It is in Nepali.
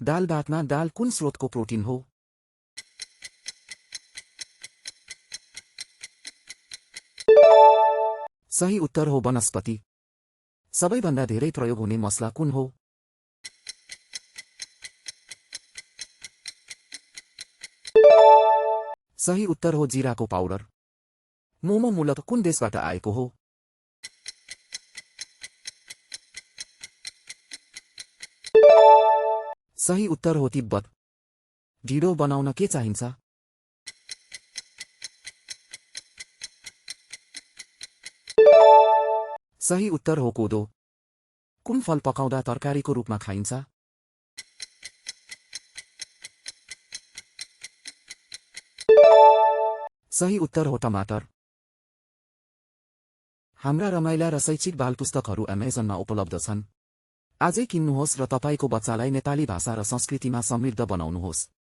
दाल भातमा दाल कुन स्रोतको प्रोटिन हो? सही उत्तर हो वनस्पति। सबैभन्दा धेरै प्रयोग हुने मसला कुन हो? सही उत्तर हो जीराको पाउडर। मोमो मूलतः कुन देशबाट आएको हो? सही उत्तर हो तिब्बत। ढिँडो बनाउन के चाहिन्छ? सही उत्तर हो कोदो। कुन फल पकाउँदा तरकारीको रूपमा खाइन्छ? सही उत्तर हो टमाटर। हाम्रा रमाइला र शैक्षिक बालपुस्तकहरू अमेजनमा उपलब्ध छन्। आजै किन्नुहोस् र तपाईको बच्चालाई नेपाली भाषा र संस्कृतिमा समृद्ध बनाउनुहोस्।